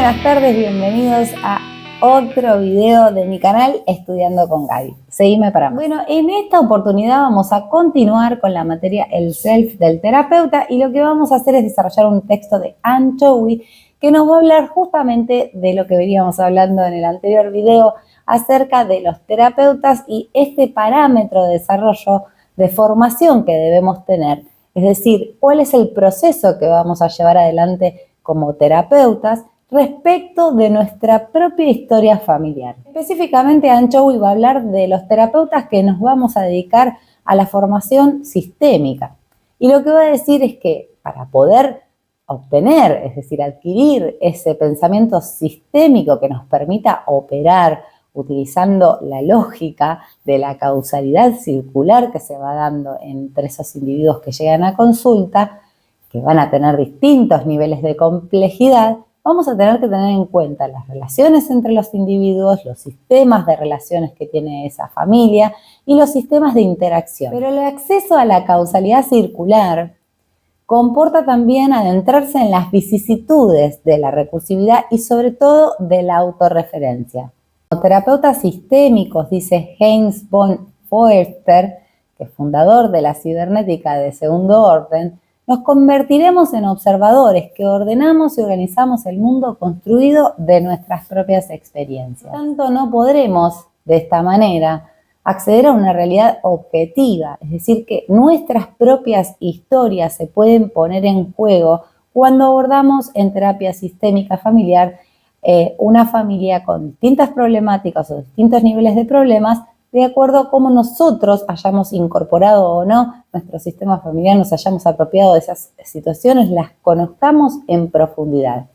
buenas tardes, bienvenidos a otro video de mi canal Estudiando con Gaby. Seguime para más. Bueno, en esta oportunidad vamos a continuar con la materia El Self del terapeuta y lo que vamos a hacer es desarrollar un texto de Anne Chowie que nos va a hablar justamente de lo que veníamos hablando en el anterior video acerca de los terapeutas y este parámetro de desarrollo de formación que debemos tener. Es decir, cuál es el proceso que vamos a llevar adelante como terapeutas respecto de nuestra propia historia familiar. Específicamente, Anne Chowie va a hablar de los terapeutas que nos vamos a dedicar a la formación sistémica. Y lo que va a decir es que para poder obtener, es decir, adquirir ese pensamiento sistémico que nos permita operar utilizando la lógica de la causalidad circular que se va dando entre esos individuos que llegan a consulta, que van a tener distintos niveles de complejidad, vamos a tener que tener en cuenta las relaciones entre los individuos, los sistemas de relaciones que tiene esa familia y los sistemas de interacción. Pero el acceso a la causalidad circular comporta también adentrarse en las vicisitudes de la recursividad y sobre todo de la autorreferencia. Como terapeutas sistémicos, dice Heinz von Foerster, que es fundador de la cibernética de segundo orden, nos convertiremos en observadores que ordenamos y organizamos el mundo construido de nuestras propias experiencias. Por tanto, no podremos, de esta manera, acceder a una realidad objetiva, es decir, que nuestras propias historias se pueden poner en juego cuando abordamos en terapia sistémica familiar una familia con distintas problemáticas o distintos niveles de problemas, de acuerdo a cómo nosotros hayamos incorporado o no nuestro sistema familiar, nos hayamos apropiado de esas situaciones, las conozcamos en profundidad.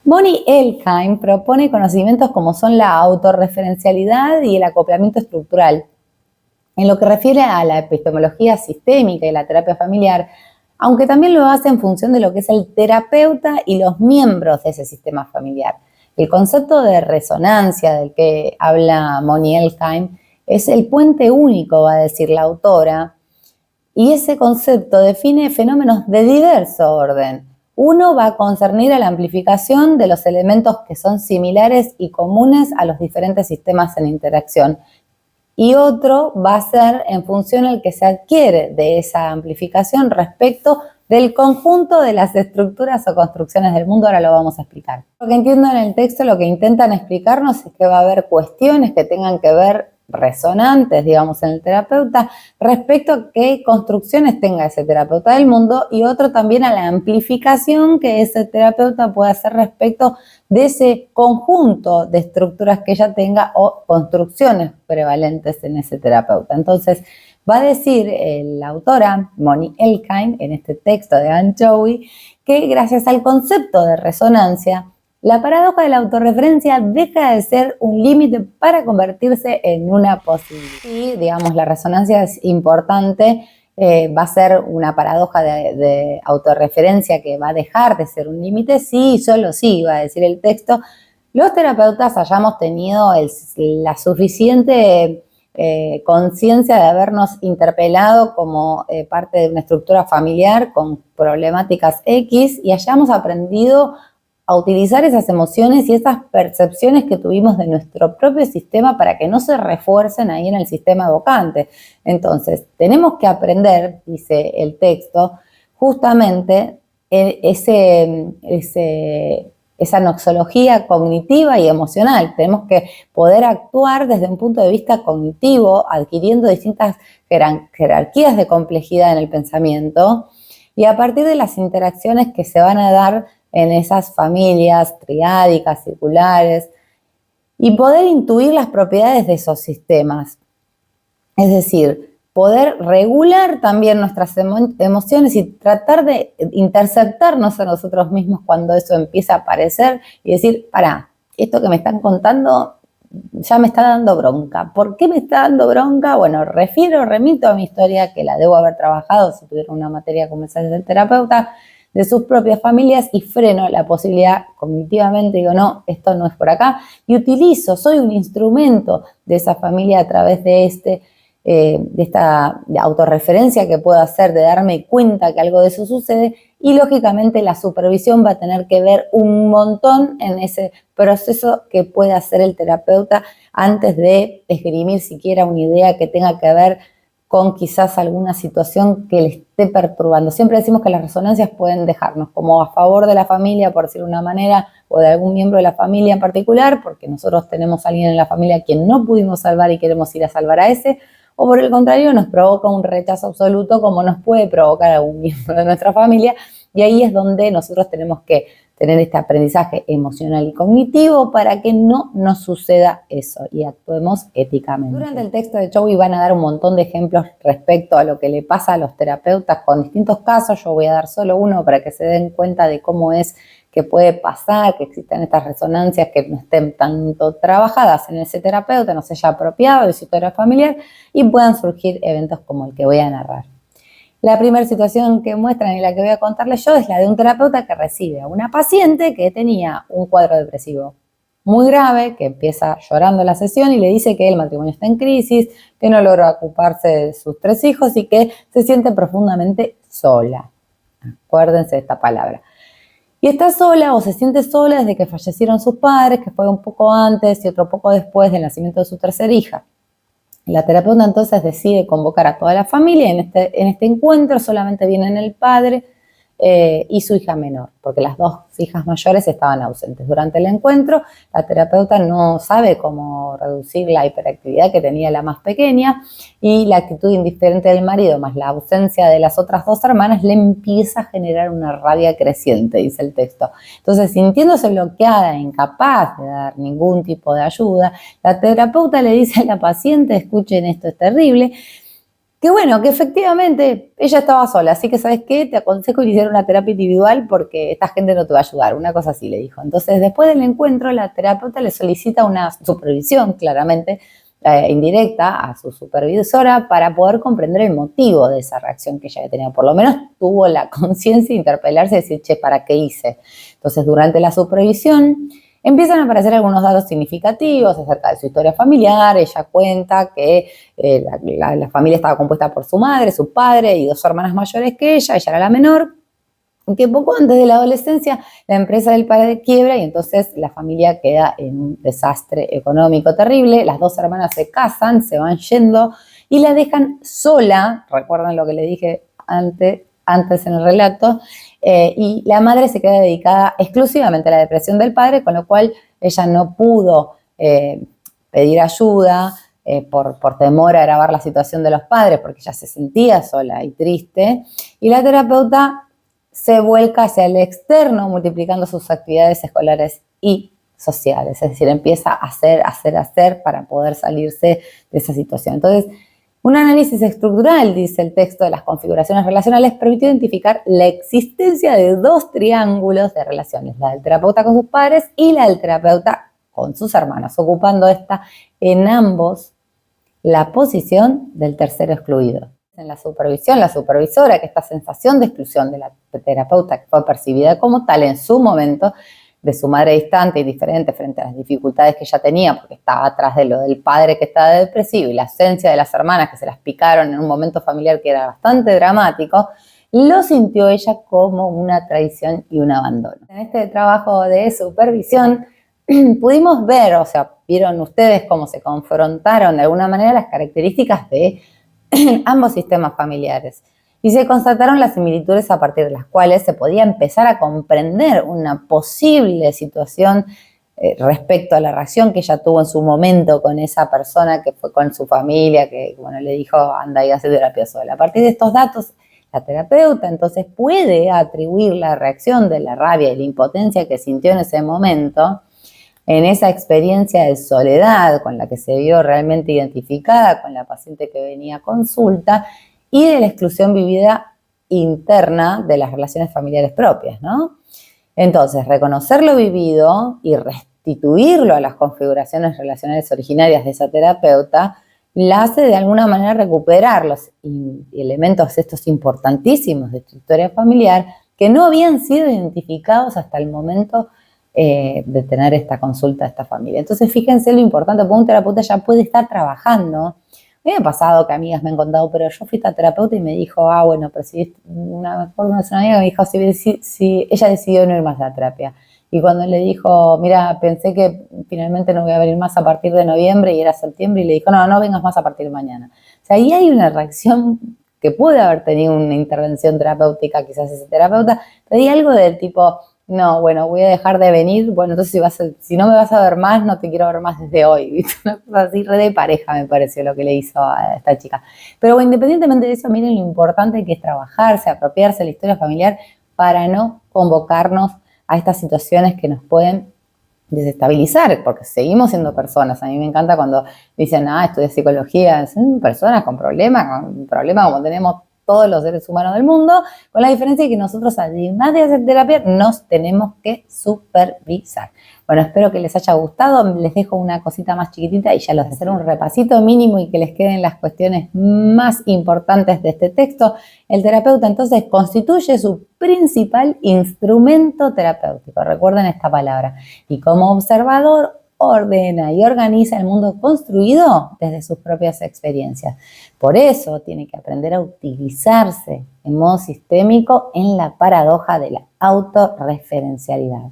Moni Elkheim propone conocimientos como son la autorreferencialidad y el acoplamiento estructural. En lo que refiere a la epistemología sistémica y la terapia familiar, aunque también lo hace en función de lo que es el terapeuta y los miembros de ese sistema familiar. El concepto de resonancia del que habla Moni Elkheim es el puente único, va a decir la autora, y ese concepto define fenómenos de diverso orden. Uno va a concernir a la amplificación de los elementos que son similares y comunes a los diferentes sistemas en interacción, y otro va a ser en función al que se adquiere de esa amplificación respecto del conjunto de las estructuras o construcciones del mundo. Ahora lo vamos a explicar. Lo que entiendo en el texto, lo que intentan explicarnos es que va a haber cuestiones que tengan que ver resonantes, digamos, en el terapeuta respecto a qué construcciones tenga ese terapeuta del mundo y otro también a la amplificación que ese terapeuta pueda hacer respecto de ese conjunto de estructuras que ella tenga o construcciones prevalentes en ese terapeuta. Entonces, va a decir la autora Moni Elkheim en este texto de Anne Chowie que gracias al concepto de resonancia, la paradoja de la autorreferencia deja de ser un límite para convertirse en una posibilidad. Y, digamos, la resonancia es importante, va a ser una paradoja de autorreferencia que va a dejar de ser un límite, sí, solo sí, va a decir el texto, los terapeutas hayamos tenido la suficiente conciencia de habernos interpelado como parte de una estructura familiar con problemáticas X y hayamos aprendido a utilizar esas emociones y esas percepciones que tuvimos de nuestro propio sistema para que no se refuercen ahí en el sistema evocante. Entonces, tenemos que aprender, dice el texto, justamente esa noxología cognitiva y emocional. Tenemos que poder actuar desde un punto de vista cognitivo, adquiriendo distintas jerarquías de complejidad en el pensamiento y a partir de las interacciones que se van a dar en esas familias triádicas, circulares, y poder intuir las propiedades de esos sistemas. Es decir, poder regular también nuestras emociones y tratar de interceptarnos a nosotros mismos cuando eso empieza a aparecer y decir, pará, esto que me están contando ya me está dando bronca. ¿Por qué me está dando bronca? Bueno, remito a mi historia, que la debo haber trabajado si tuviera una materia como esa del terapeuta, de sus propias familias y freno la posibilidad cognitivamente, digo, no, esto no es por acá, y utilizo, soy un instrumento de esa familia a través de de esta autorreferencia que puedo hacer, de darme cuenta que algo de eso sucede, y lógicamente la supervisión va a tener que ver un montón en ese proceso que puede hacer el terapeuta antes de esgrimir siquiera una idea que tenga que ver con quizás alguna situación que le esté perturbando. Siempre decimos que las resonancias pueden dejarnos como a favor de la familia, por decirlo de una manera, o de algún miembro de la familia en particular, porque nosotros tenemos a alguien en la familia a quien no pudimos salvar y queremos ir a salvar a ese, o por el contrario nos provoca un rechazo absoluto como nos puede provocar algún miembro de nuestra familia, y ahí es donde nosotros tenemos que tener este aprendizaje emocional y cognitivo para que no nos suceda eso y actuemos éticamente. Durante el texto de Joey van a dar un montón de ejemplos respecto a lo que le pasa a los terapeutas con distintos casos. Yo voy a dar solo uno para que se den cuenta de cómo es que puede pasar, que existan estas resonancias que no estén tanto trabajadas en ese terapeuta, no se haya apropiado de su historia familiar y puedan surgir eventos como el que voy a narrar. La primera situación que muestran y la que voy a contarles yo es la de un terapeuta que recibe a una paciente que tenía un cuadro depresivo muy grave, que empieza llorando la sesión y le dice que el matrimonio está en crisis, que no logra ocuparse de sus 3 hijos y que se siente profundamente sola. Acuérdense de esta palabra. Y está sola o se siente sola desde que fallecieron sus padres, que fue un poco antes y otro poco después del nacimiento de su tercera hija. La terapeuta entonces decide convocar a toda la familia y en este encuentro solamente vienen el padre y su hija menor, porque las 2 hijas mayores estaban ausentes. Durante el encuentro, la terapeuta no sabe cómo reducir la hiperactividad que tenía la más pequeña y la actitud indiferente del marido, más la ausencia de las otras 2 hermanas, le empieza a generar una rabia creciente, dice el texto. Entonces, sintiéndose bloqueada, incapaz de dar ningún tipo de ayuda, la terapeuta le dice a la paciente, escuchen esto, es terrible, que bueno, que efectivamente ella estaba sola, así que ¿sabes qué? Te aconsejo iniciar una terapia individual porque esta gente no te va a ayudar, una cosa así le dijo. Entonces, después del encuentro, la terapeuta le solicita una supervisión, claramente, indirecta a su supervisora para poder comprender el motivo de esa reacción que ella había tenido. Por lo menos tuvo la conciencia de interpelarse y decir, che, ¿para qué hice? Entonces, durante la supervisión, empiezan a aparecer algunos datos significativos acerca de su historia familiar. Ella cuenta que la familia estaba compuesta por su madre, su padre y 2 hermanas mayores que ella era la menor, y que poco antes de la adolescencia la empresa del padre quiebra y entonces la familia queda en un desastre económico terrible. Las 2 hermanas se casan, se van yendo y la dejan sola, recuerdan lo que le dije antes en el relato, y la madre se queda dedicada exclusivamente a la depresión del padre, con lo cual ella no pudo pedir ayuda por temor a agravar la situación de los padres, porque ella se sentía sola y triste, y la terapeuta se vuelca hacia el externo, multiplicando sus actividades escolares y sociales, es decir, empieza a hacer para poder salirse de esa situación. Entonces, un análisis estructural, dice el texto, de las configuraciones relacionales permitió identificar la existencia de 2 triángulos de relaciones, la del terapeuta con sus padres y la del terapeuta con sus hermanos, ocupando en ambos la posición del tercero excluido. En la supervisión, la supervisora, que esta sensación de exclusión de la terapeuta que fue percibida como tal en su momento, de su madre distante y diferente frente a las dificultades que ella tenía, porque estaba atrás de lo del padre que estaba depresivo y la ausencia de las hermanas que se las picaron en un momento familiar que era bastante dramático, lo sintió ella como una traición y un abandono. En este trabajo de supervisión pudimos ver, o sea, vieron ustedes cómo se confrontaron de alguna manera las características de ambos sistemas familiares. Y se constataron las similitudes a partir de las cuales se podía empezar a comprender una posible situación respecto a la reacción que ella tuvo en su momento con esa persona que fue con su familia, que bueno, le dijo anda y hace terapia sola. A partir de estos datos, la terapeuta entonces puede atribuir la reacción de la rabia y la impotencia que sintió en ese momento, en esa experiencia de soledad con la que se vio realmente identificada con la paciente que venía a consulta, y de la exclusión vivida interna de las relaciones familiares propias, ¿no? Entonces, reconocer lo vivido y restituirlo a las configuraciones relacionales originarias de esa terapeuta la hace de alguna manera recuperar los elementos estos importantísimos de su historia familiar que no habían sido identificados hasta el momento de tener esta consulta a esta familia. Entonces, fíjense lo importante, porque un terapeuta ya puede estar trabajando Me ha pasado que amigas me han contado, pero yo fui a terapeuta y me dijo, bueno, pero si una amiga me dijo, si ella decidió no ir más a la terapia. Y cuando le dijo, mira, pensé que finalmente no voy a venir más a partir de noviembre y era septiembre, y le dijo, no vengas más a partir de mañana. O sea, ahí hay una reacción que puede haber tenido una intervención terapéutica, quizás ese terapeuta, pero hay algo del tipo, no, bueno, voy a dejar de venir, bueno, entonces si no me vas a ver más, no te quiero ver más desde hoy, ¿viste? Una cosa así, re de pareja me pareció lo que le hizo a esta chica. Pero bueno, independientemente de eso, miren lo importante que es trabajarse, apropiarse de la historia familiar para no convocarnos a estas situaciones que nos pueden desestabilizar, porque seguimos siendo personas. A mí me encanta cuando dicen, estudié psicología, son personas con problemas como tenemos todos los seres humanos del mundo, con la diferencia de que nosotros, además de hacer terapia, nos tenemos que supervisar. Bueno, espero que les haya gustado. Les dejo una cosita más chiquitita y ya los hacer un repasito mínimo y que les queden las cuestiones más importantes de este texto. El terapeuta entonces constituye su principal instrumento terapéutico. Recuerden esta palabra. Y como observador, ordena y organiza el mundo construido desde sus propias experiencias. Por eso tiene que aprender a utilizarse en modo sistémico en la paradoja de la autorreferencialidad.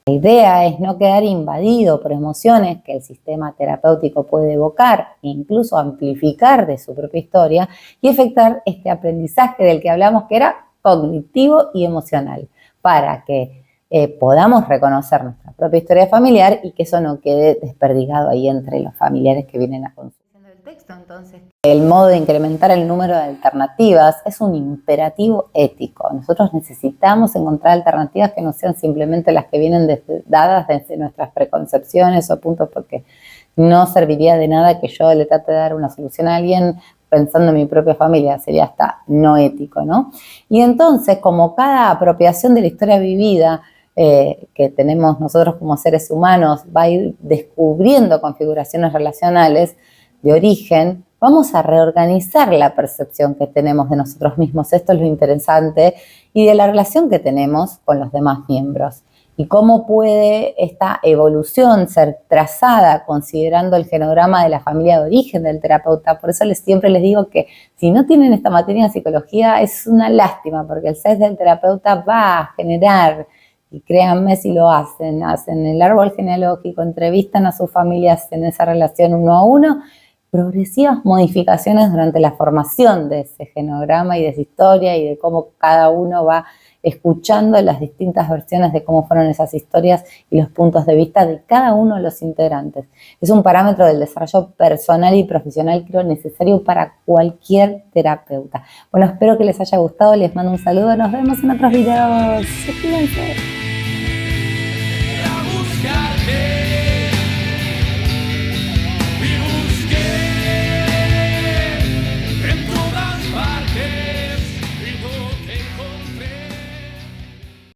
La idea es no quedar invadido por emociones que el sistema terapéutico puede evocar e incluso amplificar de su propia historia y efectuar este aprendizaje del que hablamos, que era cognitivo y emocional, para que podamos reconocer nuestra propia historia familiar y que eso no quede desperdigado ahí entre los familiares que vienen a consultar. El texto, entonces, el modo de incrementar el número de alternativas es un imperativo ético. Nosotros necesitamos encontrar alternativas que no sean simplemente las que vienen dadas desde nuestras preconcepciones o puntos, porque no serviría de nada que yo le trate de dar una solución a alguien pensando en mi propia familia, sería hasta no ético, ¿no? Y entonces, como cada apropiación de la historia vivida que tenemos nosotros como seres humanos va a ir descubriendo configuraciones relacionales de origen, vamos a reorganizar la percepción que tenemos de nosotros mismos. Esto es lo interesante, y de la relación que tenemos con los demás miembros. Y cómo puede esta evolución ser trazada considerando el genograma de la familia de origen del terapeuta. Por eso siempre les digo que si no tienen esta materia en psicología es una lástima, porque el CES del terapeuta va a generar, y créanme si lo hacen el árbol genealógico, entrevistan a sus familias en esa relación uno a uno, progresivas modificaciones durante la formación de ese genograma y de esa historia y de cómo cada uno va escuchando las distintas versiones de cómo fueron esas historias y los puntos de vista de cada uno de los integrantes. Es un parámetro del desarrollo personal y profesional, creo, necesario para cualquier terapeuta. Bueno, espero que les haya gustado, les mando un saludo, nos vemos en otros videos. Suscríbanse.